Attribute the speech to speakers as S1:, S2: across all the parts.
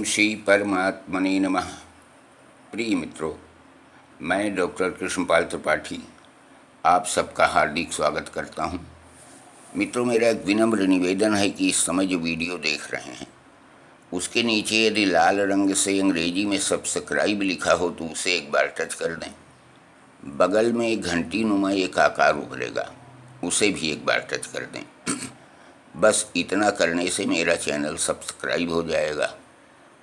S1: ओम श्री परमात्मने नमः। प्रिय मित्रों, मैं डॉक्टर कृष्णपाल त्रिपाठी आप सबका हार्दिक स्वागत करता हूं। मित्रों, मेरा एक विनम्र निवेदन है कि इस समय जो वीडियो देख रहे हैं उसके नीचे यदि लाल रंग से अंग्रेजी में सब्सक्राइब लिखा हो तो उसे एक बार टच कर दें। बगल में एक घंटी नुमा एक आकार उभरेगा, उसे भी एक बार टच कर दें। बस इतना करने से मेरा चैनल सब्सक्राइब हो जाएगा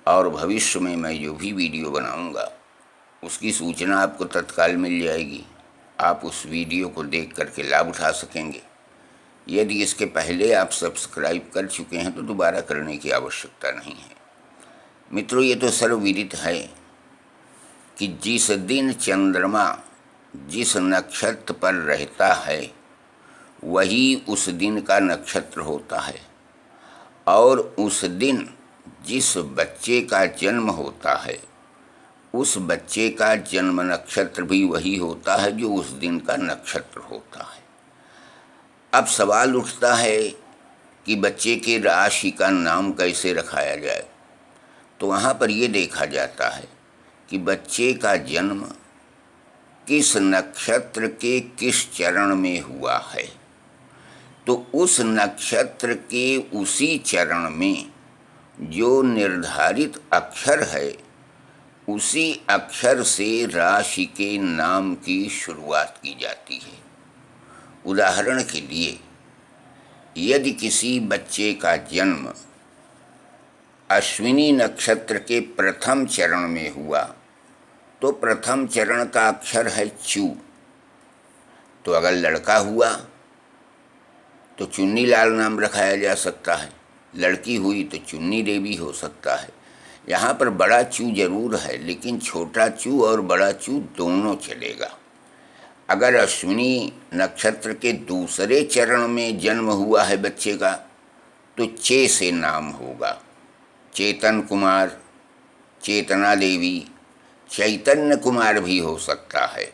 S1: और भविष्य में मैं जो भी वीडियो बनाऊंगा उसकी सूचना आपको तत्काल मिल जाएगी। आप उस वीडियो को देख करके लाभ उठा सकेंगे। यदि इसके पहले आप सब्सक्राइब कर चुके हैं तो दोबारा करने की आवश्यकता नहीं है। मित्रों, ये तो सर्वविदित है कि जिस दिन चंद्रमा जिस नक्षत्र पर रहता है वही उस दिन का नक्षत्र होता है, और उस दिन जिस बच्चे का जन्म होता है उस बच्चे का जन्म नक्षत्र भी वही होता है जो उस दिन का नक्षत्र होता है। अब सवाल उठता है कि बच्चे के राशि का नाम कैसे रखाया जाए। तो वहाँ पर ये देखा जाता है कि बच्चे का जन्म किस नक्षत्र के किस चरण में हुआ है, तो उस नक्षत्र के उसी चरण में जो निर्धारित अक्षर है उसी अक्षर से राशि के नाम की शुरुआत की जाती है। उदाहरण के लिए, यदि किसी बच्चे का जन्म अश्विनी नक्षत्र के प्रथम चरण में हुआ तो प्रथम चरण का अक्षर है चू। तो अगर लड़का हुआ तो चुन्नी लाल नाम रखाया जा सकता है, लड़की हुई तो चुन्नी देवी हो सकता है। यहाँ पर बड़ा चू जरूर है, लेकिन छोटा चू और बड़ा चू दोनों चलेगा। अगर अश्विनी नक्षत्र के दूसरे चरण में जन्म हुआ है बच्चे का तो चे से नाम होगा। चेतन कुमार, चेतना देवी, चैतन्य कुमार भी हो सकता है,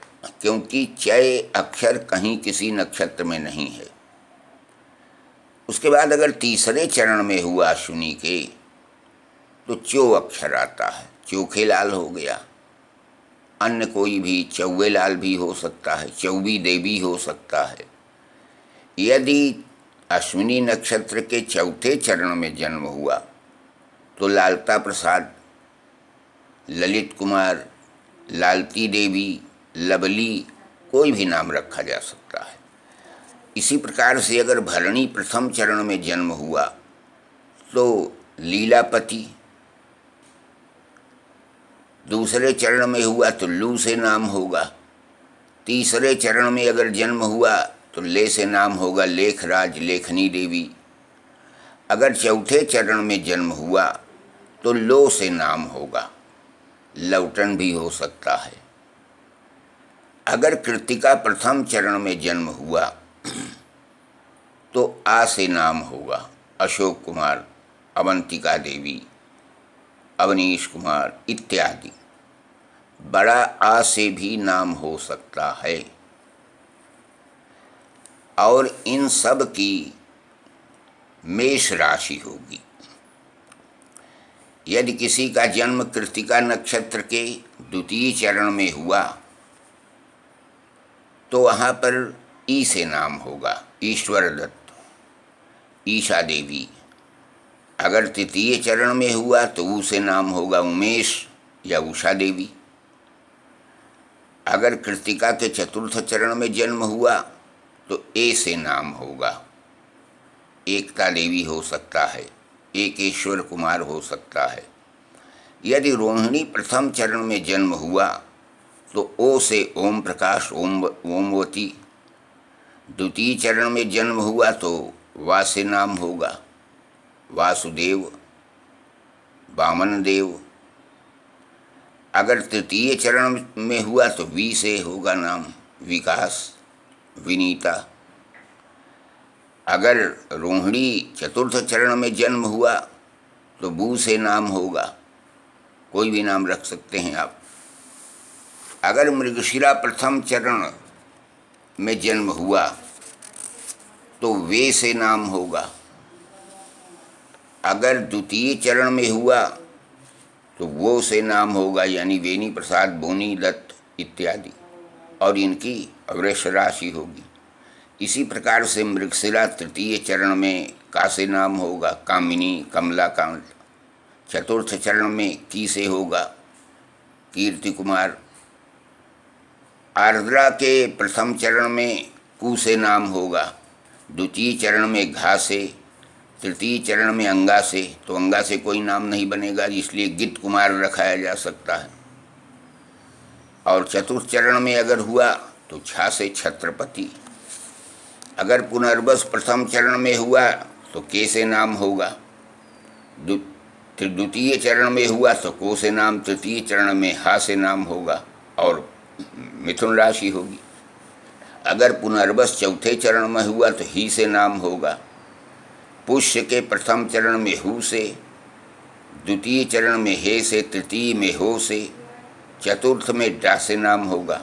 S1: क्योंकि चय अक्षर कहीं किसी नक्षत्र में नहीं है। उसके बाद अगर तीसरे चरण में हुआ अश्विनी के तो चो अक्षर आता है, चोखे लाल हो गया। अन्य कोई भी चौवे लाल भी हो सकता है, चौबी देवी हो सकता है। यदि अश्विनी नक्षत्र के चौथे चरण में जन्म हुआ तो लालता प्रसाद, ललित कुमार, लालती देवी, लवली कोई भी नाम रखा जा सकता है। इसी प्रकार से अगर भरणी प्रथम चरण में जन्म हुआ तो लीलापति, दूसरे चरण में हुआ तो लू से नाम होगा। तीसरे चरण में अगर जन्म हुआ तो ले से नाम होगा लेखराज, लेखनी देवी। अगर चौथे चरण में जन्म हुआ तो लो से नाम होगा, लौटन भी हो सकता है। अगर कृतिका प्रथम चरण में जन्म हुआ तो आ से नाम होगा, अशोक कुमार, अवंतिका देवी, अवनीश कुमार इत्यादि। बड़ा आ से भी नाम हो सकता है। और इन सब की मेष राशि होगी। यदि किसी का जन्म कृतिका नक्षत्र के द्वितीय चरण में हुआ तो वहाँ पर ई से नाम होगा, ईश्वर दत्त, ईशा देवी। अगर तृतीय चरण में हुआ तो ऊ से नाम होगा उमेश या उषा देवी। अगर कृतिका के चतुर्थ चरण में जन्म हुआ तो ए से नाम होगा, एकता देवी हो सकता है, एकेश्वर कुमार हो सकता है। यदि रोहिणी प्रथम चरण में जन्म हुआ तो ओ से ओम प्रकाश, ओमवती। द्वितीय चरण में जन्म हुआ तो वा से नाम होगा, वासुदेव, वामन देव। अगर तृतीय चरण में हुआ तो वी से होगा नाम, विकास, विनीता। अगर रोहिणी चतुर्थ चरण में जन्म हुआ तो बू से नाम होगा, कोई भी नाम रख सकते हैं आप। अगर मृगशिरा प्रथम चरण में जन्म हुआ तो वे से नाम होगा। अगर द्वितीय चरण में हुआ तो वो से नाम होगा, यानी वेणी प्रसाद, बोनी दत्त इत्यादि, और इनकी वृष राशि होगी। इसी प्रकार से मृगशिरा तृतीय चरण में का से नाम होगा, कामिनी, कमलाकांत। चतुर्थ चरण में की से होगा, कीर्ति कुमार। आर्द्रा के प्रथम चरण में कु से नाम होगा, द्वितीय चरण में घा से, तृतीय चरण में अंगा से। तो अंगा से कोई नाम नहीं बनेगा, इसलिए गित कुमार रखाया जा सकता है। और चतुर्थ चरण में अगर हुआ तो छा से छत्रपति। अगर पुनर्वस प्रथम चरण में हुआ तो के से नाम होगा, द्वितीय चरण में हुआ तो को से नाम, तृतीय चरण में हा से नाम होगा और मिथुन राशि होगी। अगर पुनर्वस चौथे चरण में हुआ तो ही से नाम होगा, पुष्य के प्रथम चरण में हु से, द्वितीय चरण में हे से, तृतीय में हो से, चतुर्थ में डा से नाम होगा।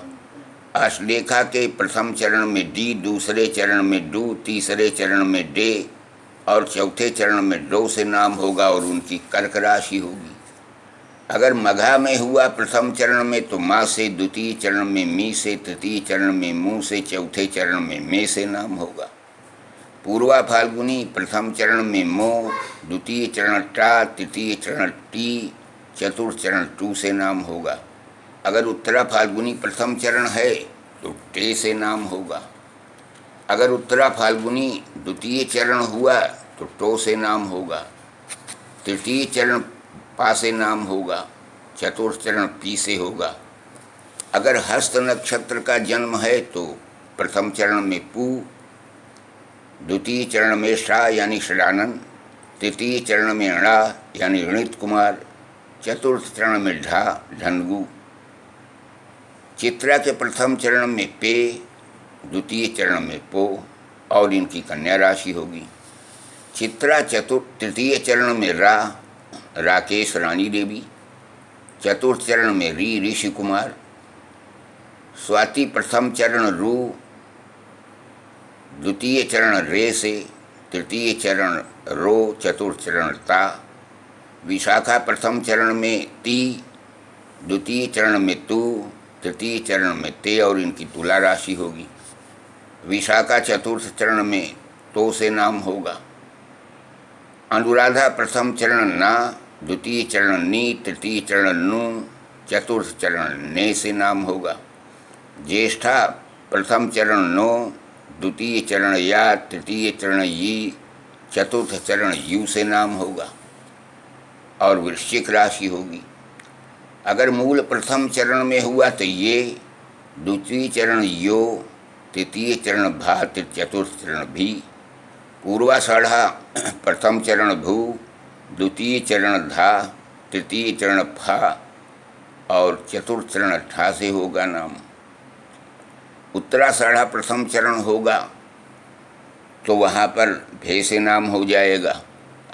S1: अश्लेखा के प्रथम चरण में डी, दूसरे चरण में डू, तीसरे चरण में डे और चौथे चरण में डो से नाम होगा और उनकी कर्क राशि होगी। अगर मघा में हुआ प्रथम चरण में तो माँ से, द्वितीय चरण में मी से, तृतीय चरण में मुँह से, चौथे चरण में मे से नाम होगा। पूर्वा फाल्गुनी प्रथम चरण में मो, द्वितीय चरण टा, तृतीय चरण टी, चतुर्थ चरण टू से नाम होगा। अगर उत्तरा फाल्गुनी प्रथम चरण है तो टे से नाम होगा। अगर उत्तरा फाल्गुनी द्वितीय चरण हुआ तो टो से नाम होगा, तृतीय चरण पा से नाम होगा, चतुर्थ चरण पी से होगा। अगर हस्त नक्षत्र का जन्म है तो प्रथम चरण में पू, द्वितीय चरण में शा यानी षडानंद, तृतीय चरण में अणा यानी ऋणित कुमार, चतुर्थ चरण में ढा ढनगु। चित्रा के प्रथम चरण में पे, द्वितीय चरण में पो और इनकी कन्या राशि होगी। चित्रा तृतीय चरण में रा, राकेश रानी देवी, चतुर्थ चरण में री ऋषि कुमार। स्वाति प्रथम चरण रू, द्वितीय चरण रे से, तृतीय चरण रो, चतुर्थ चरण ता। विशाखा प्रथम चरण में ती, द्वितीय चरण में तू, तृतीय चरण में ते और इनकी तुला राशि होगी। विशाखा चतुर्थ चरण में तो से नाम होगा। अनुराधा प्रथम चरण ना, द्वितीय चरण नी, तृतीय चरण नु, चतुर्थ चरण ने से नाम होगा। ज्येष्ठा प्रथम चरण नो, द्वितीय चरण या, तृतीय चरण यी, चतुर्थ चरण यू से नाम होगा और वृश्चिक राशि होगी। अगर मूल प्रथम चरण में हुआ तो ये, द्वितीय चरण यो, तृतीय चरण भा, चतुर्थ चरण भी। पूर्वाषाढ़ा प्रथम चरण भू, द्वितीय चरण धा, तृतीय चरण फा और चतुर्थ चरण ठा से होगा नाम। उत्तराषाढ़ा प्रथम चरण होगा तो वहाँ पर भे से नाम हो जाएगा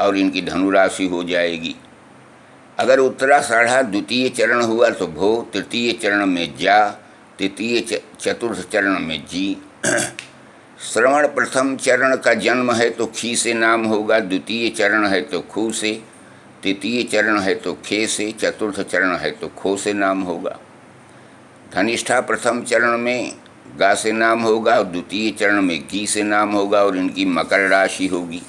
S1: और इनकी धनुराशि हो जाएगी। अगर उत्तराषाढ़ा द्वितीय चरण हुआ तो भो, तृतीय चरण में जा, तृतीय चतुर्थ चरण में जी। श्रवण प्रथम चरण का जन्म है तो खी से नाम होगा, द्वितीय चरण है तो खू से, तृतीय चरण है तो खे से, चतुर्थ चरण है तो खो से नाम होगा। धनिष्ठा प्रथम चरण में गा से नाम होगा और द्वितीय चरण में गी से नाम होगा और इनकी मकर राशि होगी।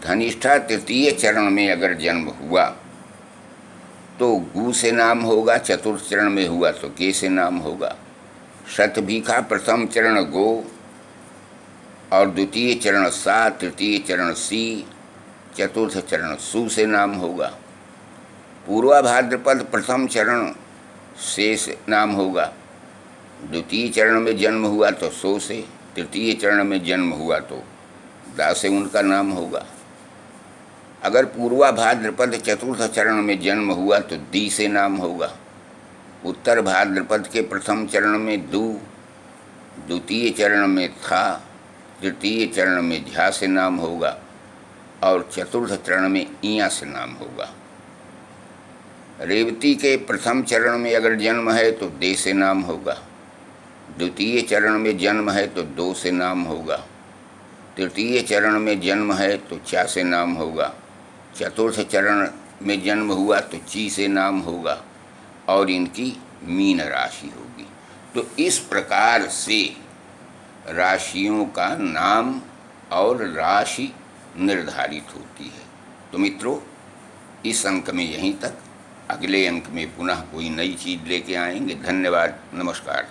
S1: धनिष्ठा तृतीय चरण में अगर जन्म हुआ तो गु से नाम होगा, चतुर्थ चरण में हुआ तो के से नाम होगा। शतभिखा प्रथम चरण गो और द्वितीय चरण सा, तृतीय चरण सी, चतुर्थ चरण सु से नाम होगा। पूर्वा भाद्रपद प्रथम चरण से नाम होगा, द्वितीय चरण में जन्म हुआ तो सो से, तृतीय चरण में जन्म हुआ तो दा से उनका नाम होगा। अगर पूर्वा भाद्रपद चतुर्थ चरण में जन्म हुआ तो दी से नाम होगा। उत्तर भाद्रपद के प्रथम चरण में दू, द्वितीय चरण में था, तृतीय चरण में झा से नाम होगा और चतुर्थ चरण में इया से नाम होगा। रेवती के प्रथम चरण में अगर जन्म है तो दे से नाम होगा, द्वितीय चरण में जन्म है तो दो से नाम होगा, तृतीय चरण में जन्म है तो चा से नाम होगा, चतुर्थ चरण में जन्म हुआ तो ची से नाम होगा और इनकी मीन राशि होगी। तो इस प्रकार से राशियों का नाम और राशि निर्धारित होती है। तो मित्रों, इस अंक में यहीं तक। अगले अंक में पुनः कोई नई चीज़ लेके आएंगे। धन्यवाद, नमस्कार।